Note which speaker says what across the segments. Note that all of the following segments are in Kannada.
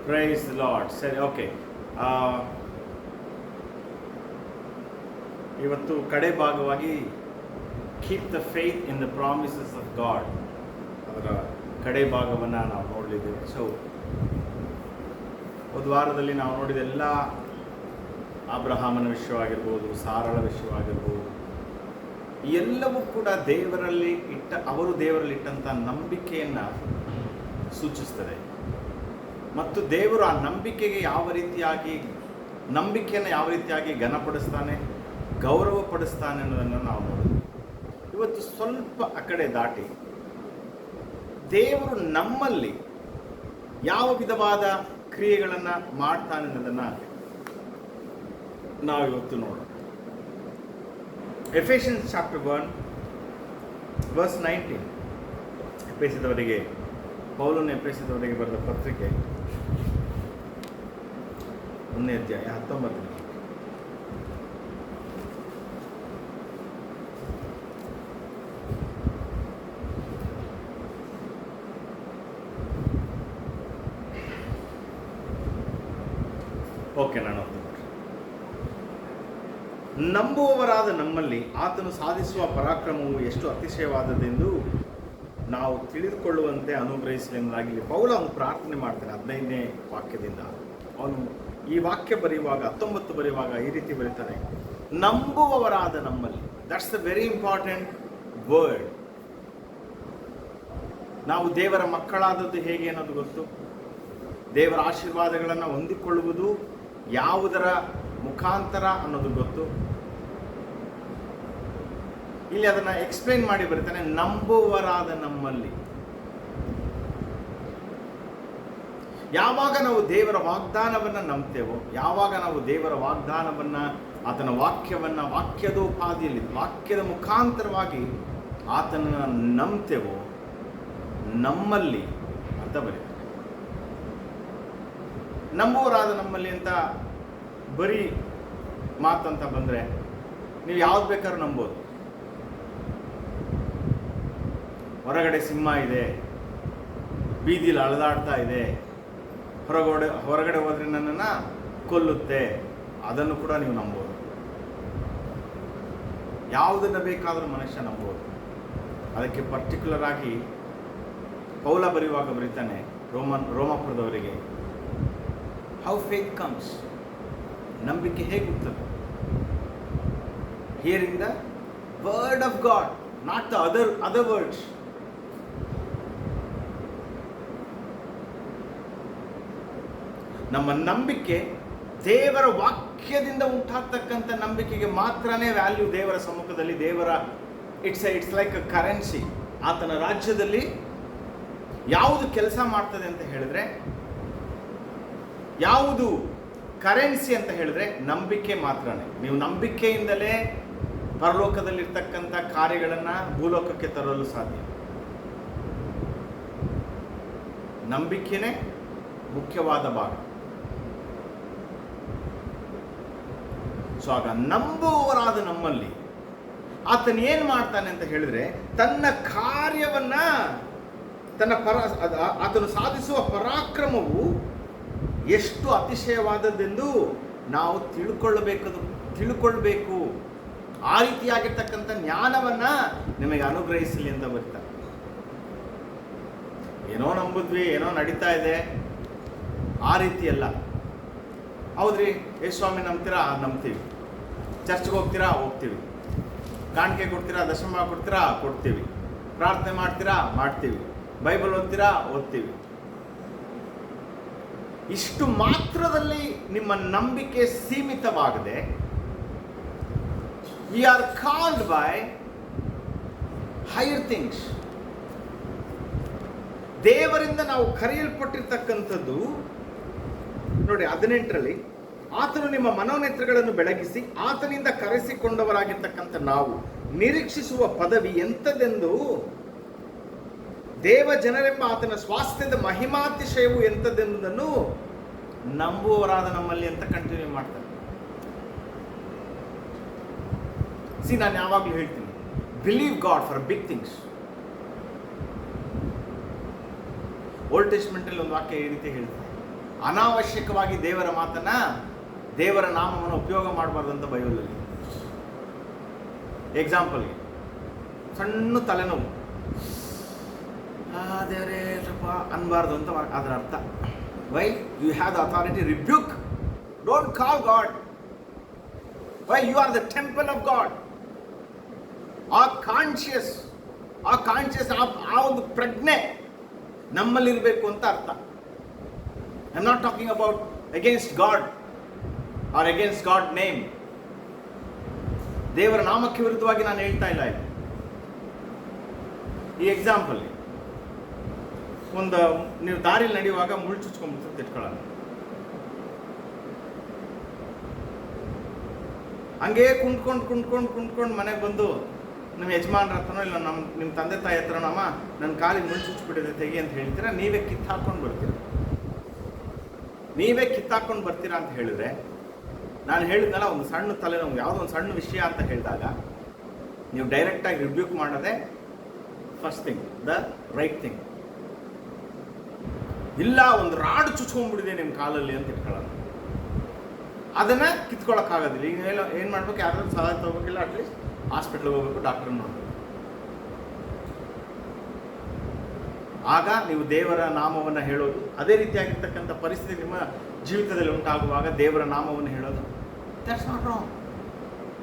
Speaker 1: Price lord. ಸರಿ, ಓಕೆ. ಇವತ್ತು ಕಡೆ ಭಾಗವಾಗಿ keep the faith in the promises of god, ಅದರ ಕಡೆ ಭಾಗವನ್ನು ನಾವು ನೋಡಲಿದ್ದೇವೆ. ಸೊ ಒಂದು ವಾರದಲ್ಲಿ ನಾವು ನೋಡಿದ ಎಲ್ಲ ಅಬ್ರಹಾಮನ ವಿಷಯವಾಗಿರ್ಬೋದು, ಸಾರಳ ವಿಷಯವಾಗಿರ್ಬೋದು, ಎಲ್ಲವೂ ಕೂಡ ಅವರು ದೇವರಲ್ಲಿ ಇಟ್ಟಂಥ ನಂಬಿಕೆಯನ್ನು ಸೂಚಿಸ್ತದೆ. ಮತ್ತು ದೇವರು ಆ ನಂಬಿಕೆಯನ್ನು ಯಾವ ರೀತಿಯಾಗಿ ಘನಪಡಿಸ್ತಾನೆ, ಗೌರವಪಡಿಸ್ತಾನೆ ಅನ್ನೋದನ್ನು ನಾವು ನೋಡಿದ್ವಿ. ಇವತ್ತು ಸ್ವಲ್ಪ ಆ ಕಡೆ ದಾಟಿ ದೇವರು ನಮ್ಮಲ್ಲಿ ಯಾವ ವಿಧವಾದ ಕ್ರಿಯೆಗಳನ್ನು ಮಾಡ್ತಾನೆ ಅನ್ನೋದನ್ನು ನಾವು ಇವತ್ತು ನೋಡೋಣ. ಎಫೆಷಿಯನ್ಸ್ ಚಾಪ್ಟರ್ 1 ವರ್ಸ್ 19. ಎಫೆಸದವರಿಗೆ ಪೌಲನು ಎಫೆಸದವರಿಗೆ ಬರೆದ ಪತ್ರಿಕೆ 1ನೇ ಅಧ್ಯಾಯ 19. ಓಕೆ, ನಾನು ನಂಬುವವರಾದ ನಮ್ಮಲ್ಲಿ ಆತನು ಸಾಧಿಸುವ ಪರಾಕ್ರಮವು ಎಷ್ಟು ಅತಿಶಯವಾದದೆಂದು ನಾವು ತಿಳಿದುಕೊಳ್ಳುವಂತೆ ಅನುಗ್ರಹಿಸಲಿ ಎಂಬುದಾಗಿ ಪೌಲ ಅವನು ಪ್ರಾರ್ಥನೆ ಮಾಡ್ತಾನೆ. 15ನೇ ವಾಕ್ಯದಿಂದ ಅವನು ಈ ವಾಕ್ಯ ಬರೆಯುವಾಗ 19 ಬರೆಯುವಾಗ ಈ ರೀತಿ ಬರೀತಾನೆ, ನಂಬುವವರಾದ ನಮ್ಮಲ್ಲಿ. That's the very important word. ನಾವು ದೇವರ ಮಕ್ಕಳಾದದ್ದು ಹೇಗೆ ಅನ್ನೋದು ಗೊತ್ತು. ದೇವರ ಆಶೀರ್ವಾದಗಳನ್ನು ಹೊಂದಿಕೊಳ್ಳುವುದು ಯಾವುದರ ಮುಖಾಂತರ ಅನ್ನೋದು ಗೊತ್ತು. ಇಲ್ಲಿ ಅದನ್ನು ಎಕ್ಸ್ಪ್ಲೇನ್ ಮಾಡಿ ಬರೀತಾನೆ, ನಂಬುವವರಾದ ನಮ್ಮಲ್ಲಿ. ಯಾವಾಗ ನಾವು ದೇವರ ವಾಗ್ದಾನವನ್ನು ನಂಬ್ತೇವೋ, ಯಾವಾಗ ನಾವು ದೇವರ ವಾಗ್ದಾನವನ್ನು, ಆತನ ವಾಕ್ಯವನ್ನು, ವಾಕ್ಯದೋಪಾದಿಯಲ್ಲಿ, ವಾಕ್ಯದ ಮುಖಾಂತರವಾಗಿ ಆತನನ್ನು ನಂಬ್ತೇವೋ, ನಮ್ಮಲ್ಲಿ ಅಂತ ಬರೀತಾರೆ. ನಂಬುವರಾದ ನಮ್ಮಲ್ಲಿ ಅಂತ ಬರೀ ಮಾತಂತ ಬಂದರೆ ನೀವು ಯಾವ್ದು ಬೇಕಾದ್ರೂ ನಂಬೋದು. ಹೊರಗಡೆ ಸಿಂಹ ಇದೆ, ಬೀದಿಲಿ ಅಳದಾಡ್ತಾ ಇದೆ, ಹೊರಗಡೆ ಹೋದ್ರೆ ನನ್ನನ್ನು ಕೊಲ್ಲುತ್ತೆ, ಅದನ್ನು ಕೂಡ ನೀವು ನಂಬೋದು. ಯಾವುದನ್ನು ಬೇಕಾದರೂ ಮನುಷ್ಯ ನಂಬೋದು. ಅದಕ್ಕೆ ಪರ್ಟಿಕ್ಯುಲರ್ ಆಗಿ ಪೌಲ ಬರೆಯುವಾಗ ಬರೀತಾನೆ ರೋಮಾಪುರದವರಿಗೆ, ಹೌ ಫೇತ್ ಕಮ್ಸ್, ನಂಬಿಕೆ ಹೇಗೆ ಹುಟ್ಟುತ್ತದೆ? Hearing the word of god, not the other words. ನಮ್ಮ ನಂಬಿಕೆ ದೇವರ ವಾಕ್ಯದಿಂದ ಉಂಟಾಗ್ತಕ್ಕಂಥ ನಂಬಿಕೆಗೆ ಮಾತ್ರನೇ ವ್ಯಾಲ್ಯೂ ದೇವರ ಸಮ್ಮುಖದಲ್ಲಿ. It's like a currency. ಆತನ ರಾಜ್ಯದಲ್ಲಿ ಯಾವುದು ಕೆಲಸ ಮಾಡ್ತದೆ ಅಂತ ಹೇಳಿದ್ರೆ, ಯಾವುದು ಕರೆನ್ಸಿ ಅಂತ ಹೇಳಿದ್ರೆ ನಂಬಿಕೆ ಮಾತ್ರನೇ. ನೀವು ನಂಬಿಕೆಯಿಂದಲೇ ಪರಲೋಕದಲ್ಲಿರ್ತಕ್ಕಂಥ ಕಾರ್ಯಗಳನ್ನು ಭೂಲೋಕಕ್ಕೆ ತರಲು ಸಾಧ್ಯ. ನಂಬಿಕೆನೇ ಮುಖ್ಯವಾದ ಭಾಗ. ಸೊ ಆಗ ನಂಬುವವರಾದ ನಮ್ಮಲ್ಲಿ ಆತನ ಏನು ಮಾಡ್ತಾನೆ ಅಂತ ಹೇಳಿದ್ರೆ, ತನ್ನ ಕಾರ್ಯವನ್ನ, ಆತನು ಸಾಧಿಸುವ ಪರಾಕ್ರಮವು ಎಷ್ಟು ಅತಿಶಯವಾದದ್ದೆಂದು ನಾವು ತಿಳ್ಕೊಳ್ಬೇಕು. ಆ ರೀತಿಯಾಗಿರ್ತಕ್ಕಂಥ ಜ್ಞಾನವನ್ನ ನಿಮಗೆ ಅನುಗ್ರಹಿಸಲಿ ಅಂತ ಬರ್ತಾರೆ. ಏನೋ ನಂಬಿದ್ವಿ, ಏನೋ ನಡೀತಾ ಇದೆ, ಆ ರೀತಿ ಅಲ್ಲ. ಹೌದ್ರಿ, ಸ್ವಾಮಿ ನಂಬ್ತೀರಾ? ನಂಬ್ತೀವಿ. ಚರ್ಚ್ಗೆ ಹೋಗ್ತೀವಿ. ಕಾಣಿಕೆ ಕೊಡ್ತೀರಾ? ದಶಮ ಕೊಡ್ತೀರಾ? ಕೊಡ್ತೀವಿ. ಪ್ರಾರ್ಥನೆ ಮಾಡ್ತೀರಾ? ಮಾಡ್ತೀವಿ. ಬೈಬಲ್ ಓದ್ತೀವಿ. ಇಷ್ಟು ಮಾತ್ರದಲ್ಲಿ ನಿಮ್ಮ ನಂಬಿಕೆ ಸೀಮಿತವಾಗದೆ, we are called by higher things. ದೇವರಿಂದ ನಾವು ಕರೆಯಲ್ಪಟ್ಟಿರ್ತಕ್ಕಂಥದ್ದು ನೋಡಿ. 18ರಲ್ಲಿ ಆತನು ನಿಮ್ಮ ಮನೋನೇತ್ರಗಳನ್ನು ಬೆಳಗಿಸಿ ಆತನಿಂದ ಕರೆಸಿಕೊಂಡವರಾಗಿರ್ತಕ್ಕಂಥ ನಾವು ನಿರೀಕ್ಷಿಸುವ ಪದವಿ ಎಂಥದೆಂದು, ದೇವ ಜನರೆಂಬ ಆತನ ಸ್ವಾಸ್ಥ್ಯದ ಮಹಿಮಾತಿಶಯವು ಎಂಥದ್ದೆಂಬುದನ್ನು ನಂಬುವವರಾದ ನಮ್ಮಲ್ಲಿ ಅಂತ ಕಂಟಿನ್ಯೂ ಮಾಡ್ತಾರೆ. ನಾನು ಯಾವಾಗಲೂ ಹೇಳ್ತೀನಿ, believe God for big things. Old ಟೆಸ್ಟ್ಮೆಂಟಲ್ಲಿ ಒಂದು ವಾಕ್ಯ ಈ ರೀತಿ ಹೇಳ್ತಾರೆ, ಅನಾವಶ್ಯಕವಾಗಿ ದೇವರ ಮಾತನ್ನ, ದೇವರ ನಾಮವನ್ನು ಉಪಯೋಗ ಮಾಡಬಾರ್ದು ಅಂತ ಬೈಬಲಲ್ಲಿ. ಎಕ್ಸಾಂಪಲ್ಗೆ, ಸಣ್ಣ ತಲೆನೋವು, ದೇವರೇ ಸ್ವಲ್ಪ ಅನ್ಬಾರ್ದು ಅಂತ ಅದರ ಅರ್ಥ. Why? You have the authority rebuke. Don't call God. Why? You are the temple of God. ಆ ಕಾನ್ಷಿಯಸ್ ಆ ಒಂದು ಪ್ರಜ್ಞೆ ನಮ್ಮಲ್ಲಿರಬೇಕು ಅಂತ ಅರ್ಥ. I am not talking about against God or against God name. ದೇವರ ನಾಮಕ್ಕೆ ವಿರುದ್ಧವಾಗಿ ನಾನು ಹೇಳ್ತಾ ಇಲ್ಲ ಇಲ್ಲಿ. ಈ ಎಕ್ಸಾಂಪಲ್, ನೀವು ದಾರಿಲಿ ನಡೆಯುವಾಗ ಮುಳ್ಳು ಚುಚ್ಕೊಂಡ್ಬಿಟ್ಟು ತಿಟ್ಕೊಳ್ಳೋಣ. ಹಂಗೇ ಕುಂತ್ಕೊಂಡು ಮನೆಗೆ ಬಂದು ನಿಮ್ಮ ಯಜಮಾನ್ರ ಹತ್ರನೋ ಇಲ್ಲ ನಿಮ್ಮ ತಂದೆ ತಾಯಿ ಹತ್ರನೋ, ಅಮ್ಮ ನನ್ನ ಕಾಲಿಗೆ ಮುಳ್ಳು ಚುಚ್ಚಿಬಿಟ್ಟಿದೆ ತೆಗಿ ಅಂತ ಹೇಳ್ತೀರಾ, ನೀವೇ ಕಿತ್ತಾಕೊಂಡು ಬರ್ತೀರಾ ಅಂತ ಹೇಳಿದ್ರೆ, ನಾನು ಹೇಳಿದ್ನಲ್ಲ, ಒಂದು ಸಣ್ಣ ತಲೆನೋವು, ಯಾವುದೋ ಒಂದು ಸಣ್ಣ ವಿಷಯ ಅಂತ ಹೇಳಿದಾಗ ನೀವು ಡೈರೆಕ್ಟಾಗಿ ರಿಬ್ಯೂಕ್ ಮಾಡೋದೇ first thing, the right thing. ಇಲ್ಲ, ಒಂದು ರಾಡ್ ಚುಚ್ಕೊಂಡ್ಬಿಟ್ಟಿದೆ ನಿಮ್ಮ ಕಾಲಲ್ಲಿ ಅಂತ ಇಟ್ಕೊಳ್ಳೋಣ, ಅದನ್ನ ಕಿತ್ಕೊಳ್ಳೋಕ್ಕಾಗೋದಿಲ್ಲ. ಈಗ ಏನು ಮಾಡ್ಬೇಕು? ಯಾರಾದ್ರೂ ಸಹಾಯ ತಗೋಬೇಕಿಲ್ಲ, ಅಟ್ಲೀಸ್ಟ್ ಹಾಸ್ಪಿಟ್ಲಿಗೆ ಹೋಗ್ಬೇಕು, ಡಾಕ್ಟರ್ ನೋಡ್ಬೇಕು. ಆಗ ನೀವು ದೇವರ ನಾಮವನ್ನು ಹೇಳೋದು, ಅದೇ ರೀತಿಯಾಗಿರ್ತಕ್ಕಂಥ ಪರಿಸ್ಥಿತಿ ನಿಮ್ಮ ಜೀವಿತದಲ್ಲಿ ಉಂಟಾಗುವಾಗ ದೇವರ ನಾಮವನ್ನು ಹೇಳೋದು, that's not wrong,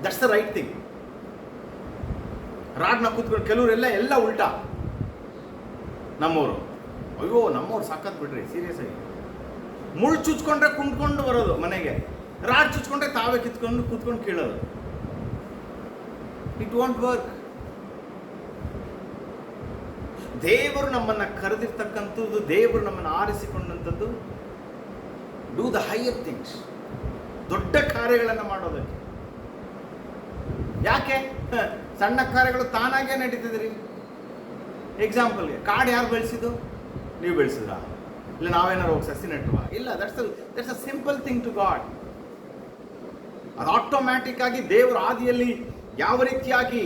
Speaker 1: that's the right thing. ರಾಡ್ನ ಕೂತ್ಕೊಂಡು ಕೆಲವರೆಲ್ಲ ಉಲ್ಟಾ. ನಮ್ಮವರು, ಅಯ್ಯೋ ನಮ್ಮವ್ರು ಸಾಕತ್ ಬಿಡ್ರಿ, ಸೀರಿಯಸ್ ಆಗಿ ಮುಳ್ಳು ಚುಚ್ಕೊಂಡ್ರೆ ಕುಂತ್ಕೊಂಡು ಬರೋದು ಮನೆಗೆ, ರಾಡ್ ಚುಚ್ಕೊಂಡ್ರೆ ತಾವೇ ಕೂತ್ಕೊಂಡು ಕೀಳೋದು. It want work. ದೇವರು ನಮ್ಮನ್ನು ಕರೆದಿರ್ತಕ್ಕಂಥದ್ದು, ದೇವರು ನಮ್ಮನ್ನು ಆರಿಸಿಕೊಂಡಂಥದ್ದು, ಡೂ ದ ಹೈಯರ್ ಥಿಂಗ್ಸ್, ದೊಡ್ಡ ಕಾರ್ಯಗಳನ್ನು ಮಾಡೋದಕ್ಕೆ. ಯಾಕೆ ಸಣ್ಣ ಕಾರ್ಯಗಳು ತಾನಾಗೇ ನಡೀತಿದ್ರಿ? ಎಕ್ಸಾಂಪಲ್ಗೆ, ಕಾಡು ಯಾರು ಬೆಳೆಸಿದ್ದು? ನೀವು ಬೆಳೆಸಿದ್ರ? ಇಲ್ಲ ನಾವೇನಾರು ಹೋಗಿ ಸಸಿ ನೆಟ್ಟುವ? ಇಲ್ಲ. That's a simple thing to God. ಅದು ಆಟೋಮ್ಯಾಟಿಕ್ ಆಗಿ ದೇವರ ಆದಿಯಲ್ಲಿ ಯಾವ ರೀತಿಯಾಗಿ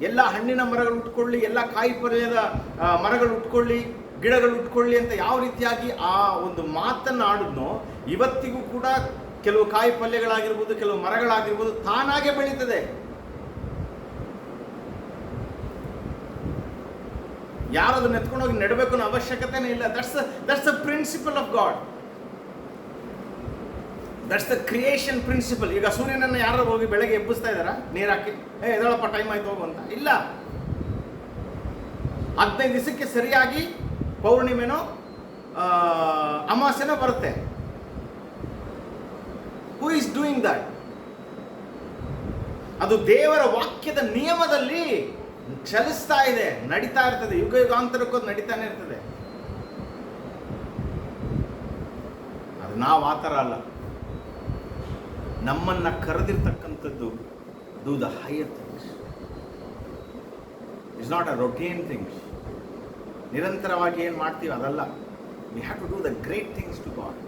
Speaker 1: ಎಲ್ಲ ಹಣ್ಣಿನ ಮರಗಳು ಉಟ್ಕೊಳ್ಳಿ, ಎಲ್ಲ ಕಾಯಿ ಪಲ್ಯದ ಮರಗಳು ಉಟ್ಕೊಳ್ಳಿ, ಗಿಡಗಳು ಉಟ್ಕೊಳ್ಳಿ ಅಂತ ಯಾವ ರೀತಿಯಾಗಿ ಆ ಒಂದು ಮಾತನ್ನು ಆಡಿದ್ನೋ, ಇವತ್ತಿಗೂ ಕೂಡ ಕೆಲವು ಕಾಯಿ ಪಲ್ಯಗಳಾಗಿರ್ಬೋದು, ಕೆಲವು ಮರಗಳಾಗಿರ್ಬೋದು, ತಾನಾಗೆ ಬೆಳೀತದೆ. ಯಾರದನ್ನ ಎತ್ಕೊಂಡೋಗಿ ನೆಡಬೇಕು ಅನ್ನೋ ಅವಶ್ಯಕತೆನೇ ಇಲ್ಲ. That's the principle of God. That's the creation principle. ಈಗ ಸೂರ್ಯನನ್ನು ಯಾರು ಹೋಗಿ ಬೆಳಗ್ಗೆ ಎಬ್ಬಿಸ್ತಾ ಇದ್ದಾರಾ ನೀರು ಹಾಕಿ, ಎದಳಪ್ಪ ಟೈಮ್ ಆಯ್ತು ಹೋಗು ಅಂತ? ಇಲ್ಲ. 15 ದಿವಸಕ್ಕೆ ಸರಿಯಾಗಿ ಪೌರ್ಣಿಮೆನೋ ಅಮಾವಾಸ್ಯೆನೋ ಬರುತ್ತೆ. Who is doing that? ಅದು ದೇವರ ವಾಕ್ಯದ ನಿಯಮದಲ್ಲಿ ಚಲಿಸ್ತಾ ಇದೆ, ನಡೀತಾ ಇರ್ತದೆ, ಯುಗಾಂತರಕ್ಕೂ ನಡೀತಾನೆ ಇರ್ತದೆ. ಅದು ನಾವು ಆ ಥರ ಅಲ್ಲ. ನಮ್ಮನ್ನ ಕರೆದಿರ್ತಕ್ಕಂಥದ್ದು do the higher things. It's not a routine things. ನಿರಂತರವಾಗಿ ಏನು ಮಾಡ್ತೀವಿ ಅದಲ್ಲ. We have to do the great things to God.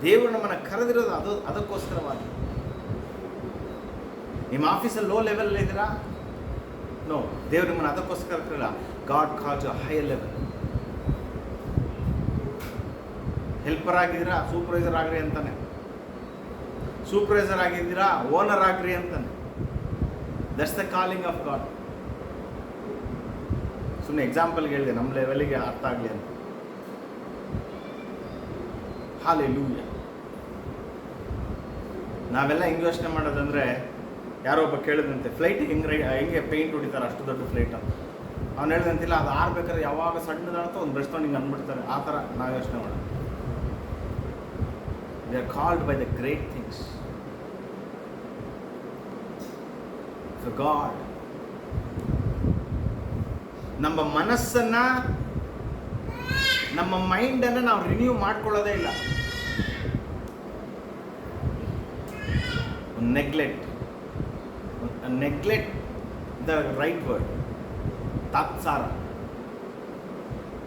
Speaker 1: ದೇವರು ನಮ್ಮನ್ನು ಕರೆದಿರೋದು ಅದಕ್ಕೋಸ್ಕರವಾಗಿ. ನಿಮ್ಮ ಆಫೀಸಲ್ಲಿ ಲೋ ಲೆವೆಲ್ ಇದ್ದೀರಾ? ನೋ, ದೇವರು ನಿಮ್ಮನ್ನು ಅದಕ್ಕೋಸ್ಕರ ಕರೆಯಲ್ಲ. God calls a higher level. Helper ಆಗಿದ್ದೀರಾ, ಸೂಪರ್ವೈಸರ್ ಆಗ್ರಿ ಅಂತಾನೆ. ಸೂಪರ್ವೈಸರ್ ಆಗಿದ್ದೀರಾ, ಓನರ್ ಆಗ್ರಿ ಅಂತಾನೆ. That's the calling of God. ಸುಮ್ಮನೆ ಎಕ್ಸಾಂಪಲ್ಗೆ ಹೇಳಿದೆ, ನಮ್ಮ ಲೆವೆಲಿಗೆ ಅರ್ಥ ಆಗಲಿ ಅಂತ. ಹಾಲೆಲೂಯಾ. ನಾವೆಲ್ಲ ಹೆಂಗೆ ಯೋಚನೆ ಮಾಡೋದಂದರೆ, ಯಾರೋ ಒಬ್ಬ ಕೇಳಿದಂತೆ ಫ್ಲೈಟಿಗೆ ಹೆಂಗೆ ಪೇಂಟ್ ಹೊಡಿತಾರೆ ಅಷ್ಟು ದೊಡ್ಡ ಫ್ಲೈಟ್ ಅಂತ. ಅವ್ನು ಹೇಳಿದಂತಿಲ್ಲ, ಅದು ಆರ್ಬೇಕಾದ್ರೆ ಯಾವಾಗ ಸಣ್ಣದಾಗುತ್ತೋ ಒಂದು ಬ್ರಷ್ ತೊಗೊಂಡು ಹಿಂಗೆ ಅಂದ್ಬಿಡ್ತಾರೆ. ಆ ಥರ ನಾವು ಯೋಚನೆ ಮಾಡೋದು. They are called by the great things. So God ನಮ್ಮ ಮನಸ್ಸನ್ನು, ನಮ್ಮ ಮೈಂಡನ್ನು ನಾವು ರಿನ್ಯೂ ಮಾಡ್ಕೊಳ್ಳೋದೇ ಇಲ್ಲ. Neglect the right word.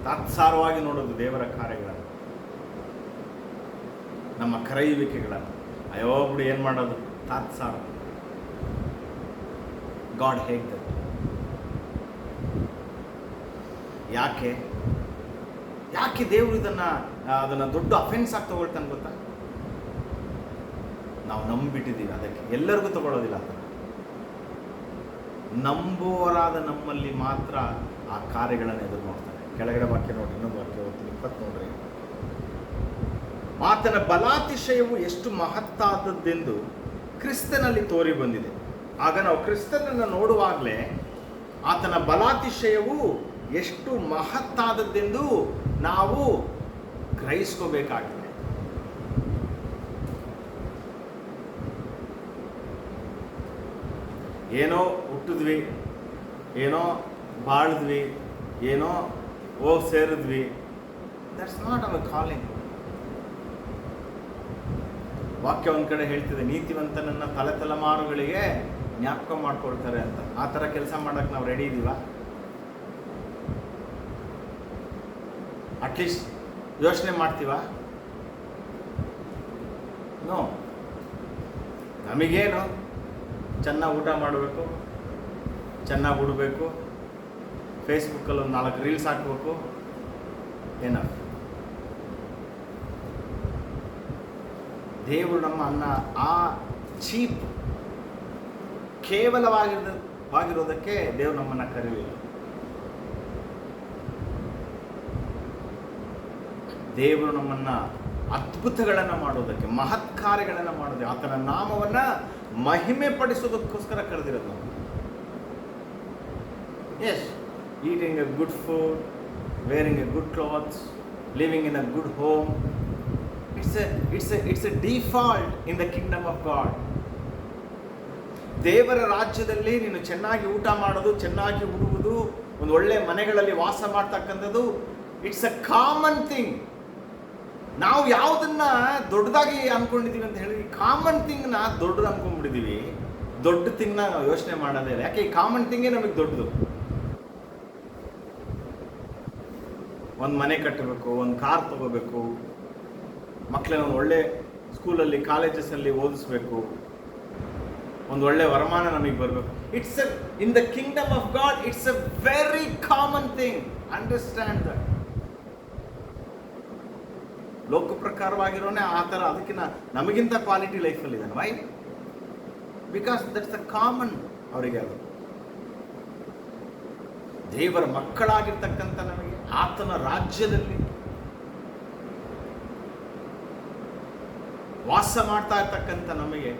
Speaker 1: ತಾತ್ಸಾರವಾಗಿ ನೋಡೋದು ದೇವರ ಕಾರ್ಯಗಳನ್ನು, ನಮ್ಮ ಕರೆಯುವಿಕೆಗಳನ್ನು. ಅಯ್ಯೋ ಬಿಡು ಏನು ಮಾಡೋದು, ತಾತ್ಸಾರ. ಗಾಡ್ ಹೇಗ್ ದಟ್? ಯಾಕೆ ಯಾಕೆ ದೇವರು ಅದನ್ನು ದೊಡ್ಡ ಅಫೆನ್ಸ್ ಆಗಿ ತಗೊಳ್ತಾನೆ ಗೊತ್ತಾ? ನಾವು ನಂಬಿಟ್ಟಿದ್ದೀವಿ, ಅದಕ್ಕೆ ಎಲ್ಲರಿಗೂ ತಗೊಳ್ಳೋದಿಲ್ಲ. ಆ ಥರ ನಂಬುವರಾದ ನಮ್ಮಲ್ಲಿ ಮಾತ್ರ ಆ ಕಾರ್ಯಗಳನ್ನು ಎದುರು ನೋಡ್ತಾರೆ. ಕೆಳಗಡೆ ವಾಕ್ಯ ನೋಡಿ, ಇನ್ನೊಂದು ವಾಕ್ಯ ಓದ್ತೀನಿ, 20 ನೋಡ್ರಿ. ಆತನ ಬಲಾತಿಶಯವು ಎಷ್ಟು ಮಹತ್ತಾದದ್ದೆಂದು ಕ್ರಿಸ್ತನಲ್ಲಿ ತೋರಿ ಬಂದಿದೆ. ಆಗ ನಾವು ಕ್ರಿಸ್ತನನ್ನು ನೋಡುವಾಗಲೇ ಆತನ ಬಲಾತಿಶಯವು ಎಷ್ಟು ಮಹತ್ತಾದದ್ದೆಂದು ನಾವು ಗ್ರಹಿಸ್ಕೋಬೇಕಾಗಿದೆ. ಏನೋ ಹುಟ್ಟಿದ್ವಿ, ಏನೋ ಬಾಳಿದ್ವಿ, ಏನೋ ಹೋಗಿ ಸೇರಿದ್ವಿ, ದಟ್ಸ್ ನಾಟ್ ಅವರ್ ಕಾಲಿಂಗ್. ವಾಕ್ಯ ಒಂದು ಕಡೆ ಹೇಳ್ತಿದೆ, ನೀತಿವಂತನನ್ನು ತಲೆಮಾರುಗಳಿಗೆ ಜ್ಞಾಪಕ ಮಾಡ್ಕೊಳ್ತಾರೆ ಅಂತ. ಆ ಥರ ಕೆಲಸ ಮಾಡೋಕ್ಕೆ ನಾವು ರೆಡಿ ಇದ್ದೀವ? ಅಟ್ಲೀಸ್ಟ್ ಯೋಚನೆ ಮಾಡ್ತೀವ? ನೋ. ನಮಗೇನು ಚೆನ್ನಾಗಿ ಊಟ ಮಾಡಬೇಕು, ಚೆನ್ನಾಗಿ ಉಡಬೇಕು, ಫೇಸ್ಬುಕ್ಕಲ್ಲಿ ಒಂದು 4 ರೀಲ್ಸ್ ಹಾಕಬೇಕು, ಏನೋ. ದೇವರು ನಮ್ಮನ್ನು ಆ ಚೀಪ್ ಕೇವಲವಾಗಿರೋದಕ್ಕೆ ದೇವರು ನಮ್ಮನ್ನು ಕರೆಯಲಿಲ್ಲ. ದೇವರು ನಮ್ಮನ್ನು ಅದ್ಭುತಗಳನ್ನು ಮಾಡೋದಕ್ಕೆ, ಮಹತ್ ಕಾರ್ಯಗಳನ್ನು ಮಾಡೋದಕ್ಕೆ, ಆತನ ನಾಮವನ್ನು ಮಹಿಮೆ ಪಡಿಸೋದಕ್ಕೋಸ್ಕರ ಕರೆದಿರೋದು. Yes, eating a good food, wearing a good clothes, living in a good home, it's a default in the kingdom of God. ದೇವರ ರಾಜ್ಯದಲ್ಲಿ ನೀನು ಚೆನ್ನಾಗಿ ಊಟ ಮಾಡೋದು, ಚೆನ್ನಾಗಿ ಉಡುವುದು, ಒಂದು ಒಳ್ಳೆ ಮನೆಗಳಲ್ಲಿ ವಾಸ ಮಾಡ್ತಕ್ಕಂಥದ್ದು, ಇಟ್ಸ್ ಅ ಕಾಮನ್ ಥಿಂಗ್. ನಾವು ಯಾವುದನ್ನ ದೊಡ್ಡದಾಗಿ ಅನ್ಕೊಂಡಿದ್ದೀವಿ ಅಂತ ಹೇಳಿ ಕಾಮನ್ ಥಿಂಗ್ನ ದೊಡ್ಡದು ಅನ್ಕೊಂಡ್ಬಿಟ್ಟಿದ್ದೀವಿ. ದೊಡ್ಡ ಥಿಂಗ್ನ ನಾವು ಯೋಚನೆ ಮಾಡೋದೇ ಇಲ್ಲ. ಯಾಕೆ? ಈ ಕಾಮನ್ ಥಿಂಗೇ ನಮಗೆ ದೊಡ್ಡದು. ಒಂದು ಮನೆ ಕಟ್ಟಬೇಕು, ಒಂದು ಕಾರ್ ತಗೋಬೇಕು, ಮಕ್ಕಳನ್ನ ಒಂದು ಒಳ್ಳೆ ಸ್ಕೂಲಲ್ಲಿ, ಕಾಲೇಜಸಲ್ಲಿ ಓದಿಸ್ಬೇಕು, ಒಂದು ಒಳ್ಳೆ ವರಮಾನ ನಮಗೆ ಬರಬೇಕು. It's in the kingdom of God it's a very common thing. Understand that. ಲೋಕ ಪ್ರಕಾರವಾಗಿರೋನೇ ಆ ಥರ, ಅದಕ್ಕಿಂತ ನಮಗಿಂತ ಕ್ವಾಲಿಟಿ ಲೈಫಲ್ಲಿ ಇದ್ದಾನೆ. Why? Because that's the common ಅವರಿಗೆ. ಅದು ದೇವರ ಮಕ್ಕಳಾಗಿರ್ತಕ್ಕಂಥ ನಮಗೆ, ಆತನ ರಾಜ್ಯದಲ್ಲಿ ವಾಸ ಮಾಡ್ತಾ ಇರ್ತಕ್ಕಂಥ ನಮಗೆ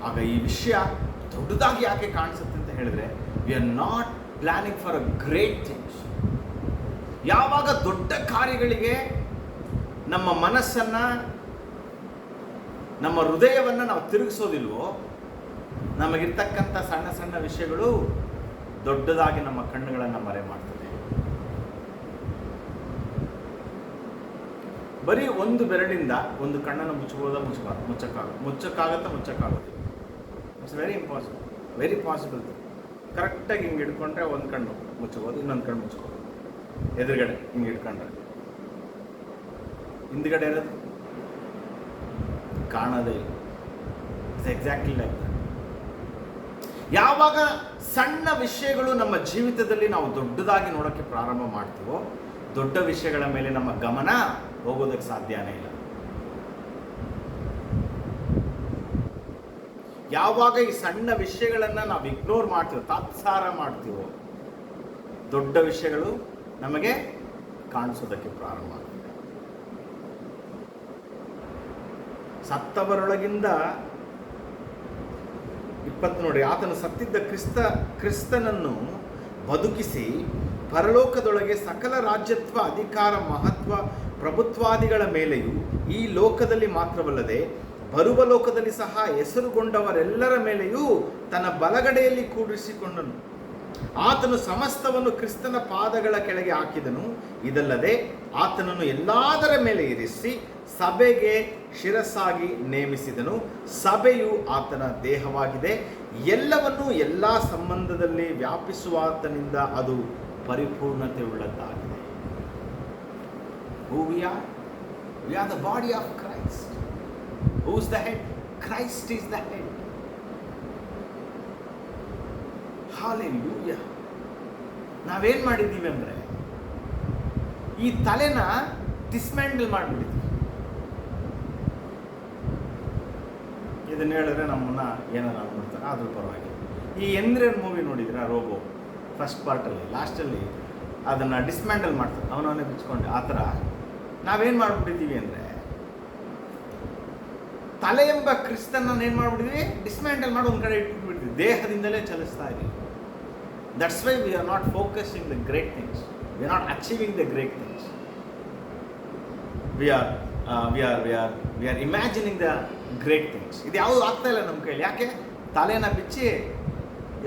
Speaker 1: ಆಗ ಈ ವಿಷಯ ದೊಡ್ಡದಾಗಿ ಯಾಕೆ ಕಾಣಿಸುತ್ತೆ ಅಂತ ಹೇಳಿದ್ರೆ, V are not planning for a great things. ಯಾವಾಗ ದೊಡ್ಡ ಕಾರ್ಯಗಳಿಗೆ ನಮ್ಮ ಮನಸ್ಸನ್ನು, ನಮ್ಮ ಹೃದಯವನ್ನು ನಾವು ತಿರುಗಿಸೋದಿಲ್ವೋ, ನಮಗಿರ್ತಕ್ಕಂಥ ಸಣ್ಣ ಸಣ್ಣ ವಿಷಯಗಳು ದೊಡ್ಡದಾಗಿ ನಮ್ಮ ಕಣ್ಣುಗಳನ್ನು ಮರೆ ಮಾಡ್ತದೆ. ಬರೀ ಒಂದು ಬೆರಳಿಂದ ಒಂದು ಕಣ್ಣನ್ನು ಮುಚ್ಚಬಹುದಾ? ಮುಚ್ಚಕ್ಕಾಗೋದಿಲ್ಲ. It's very impossible, very possible. ಕರೆಕ್ಟಾಗಿ ಹಿಂಗೆ ಹಿಡ್ಕೊಂಡ್ರೆ ಒಂದು ಕಣ್ಣು ಮುಚ್ಚಬಹುದು, ಇನ್ನೊಂದು ಕಣ್ಣು ಮುಚ್ಕೋಬೋದು. ಎದುರುಗಡೆ ಹಿಂಗೆ ಹಿಡ್ಕೊಂಡ್ರೆ ಹಿಂದ್ಗಡೆ ಇರೋದು ಕಾಣೋದೇ ಇಲ್ಲ. It's exactly like that. ಯಾವಾಗ ಸಣ್ಣ ವಿಷಯಗಳು ನಮ್ಮ ಜೀವಿತದಲ್ಲಿ ನಾವು ದೊಡ್ಡದಾಗಿ ನೋಡೋಕ್ಕೆ ಪ್ರಾರಂಭ ಮಾಡ್ತೀವೋ, ದೊಡ್ಡ ವಿಷಯಗಳ ಮೇಲೆ ನಮ್ಮ ಗಮನ ಹೋಗೋದಕ್ಕೆ ಸಾಧ್ಯನೇ ಇಲ್ಲ. ಯಾವಾಗ ಈ ಸಣ್ಣ ವಿಷಯಗಳನ್ನು ನಾವು ಇಗ್ನೋರ್ ಮಾಡ್ತೀವೋ, ತಾತ್ಸಾರ ಮಾಡ್ತೀವೋ, ದೊಡ್ಡ ವಿಷಯಗಳು ನಮಗೆ ಕಾಣಿಸೋದಕ್ಕೆ ಪ್ರಾರಂಭ ಆಗ್ತದೆ. ಸತ್ತವರೊಳಗಿಂದ 20 ನೋಡಿ, ಆತನು ಸತ್ತಿದ್ದ ಕ್ರಿಸ್ತನನ್ನು ಬದುಕಿಸಿ ಪರಲೋಕದೊಳಗೆ ಸಕಲ ರಾಜ್ಯತ್ವ, ಅಧಿಕಾರ, ಮಹತ್ವ, ಪ್ರಭುತ್ವಾದಿಗಳ ಮೇಲೆಯೂ ಈ ಲೋಕದಲ್ಲಿ ಮಾತ್ರವಲ್ಲದೆ ಬರುವ ಲೋಕದಲ್ಲಿ ಸಹ ಹೆಸರುಗೊಂಡವರೆಲ್ಲರ ಮೇಲೆಯೂ ತನ್ನ ಬಲಗಡೆಯಲ್ಲಿ ಕೂಡಿಸಿಕೊಂಡನು. ಆತನು ಸಮಸ್ತವನ್ನು ಕ್ರಿಸ್ತನ ಪಾದಗಳ ಕೆಳಗೆ ಹಾಕಿದನು. ಇದಲ್ಲದೆ ಆತನನ್ನು ಎಲ್ಲದರ ಮೇಲೆ ಇರಿಸಿ ಸಭೆಗೆ ಶಿರಸ್ಸಾಗಿ ನೇಮಿಸಿದನು. ಸಭೆಯು ಆತನ ದೇಹವಾಗಿದೆ. ಎಲ್ಲವನ್ನೂ ಎಲ್ಲ ಸಂಬಂಧದಲ್ಲಿ ವ್ಯಾಪಿಸುವಾತನಿಂದ ಅದು ಪರಿಪೂರ್ಣತೆ ಉಳ್ಳದ್ದಾಗಿದೆ. Who we are? We are the body of Christ. Who's the head? Christ is the head. Hallelujah. ನಾವೇನ್ ಮಾಡಿದ್ದೀವಿ ಅಂದರೆ, ಈ ತಲೆನ ಡಿಸ್ಮ್ಯಾಂಡಲ್ ಮಾಡಿಬಿಟ್ಟಿದ್ವಿ. ಇದನ್ನ ಹೇಳಿದ್ರೆ ನಮ್ಮನ್ನ ಏನಾರು ಅಂದ್ಬಿಡ್ತಾರೆ, ಆದ್ರೂ ಪರವಾಗಿಲ್ಲ. ಈ ಎಂದ್ರೇನ್ ಮೂವಿ ನೋಡಿದ್ರೆ ರೋಬೋ ಫಸ್ಟ್ ಪಾರ್ಟಲ್ಲಿ, ಲಾಸ್ಟಲ್ಲಿ ಅದನ್ನು ಡಿಸ್ಮ್ಯಾಂಡಲ್ ಮಾಡ್ತಾರೆ, ಅವನವನ್ನೇ ಬಿಚ್ಕೊಂಡು. ಆ ಥರ ನಾವೇನು ಮಾಡಿಬಿಟ್ಟಿದ್ದೀವಿ ಅಂದರೆ, ತಲೆ ಎಂಬ ಕ್ರಿಸ್ತನ್ನ ಏನು ಮಾಡಿಬಿಟ್ಟಿದ್ವಿ, ಡಿಸ್ಮ್ಯಾಂಡಲ್ ಮಾಡಿ ಒಂದು ಕಡೆ ಇಟ್ಬಿಟ್ಟಿದ್ವಿ, ದೇಹದಿಂದಲೇ ಚಲಿಸ್ತಾ ಇದ್ದೀವಿ. That's why we are not focusing the great things, V are not achieving the great things. We are imagining the great things. ಇದು ಯಾವುದು ಆಗ್ತಾ ಇಲ್ಲ ನಮ್ಮ ಕೈಲಿ. ಯಾಕೆ? ತಲೆನ ಬಿಚ್ಚಿ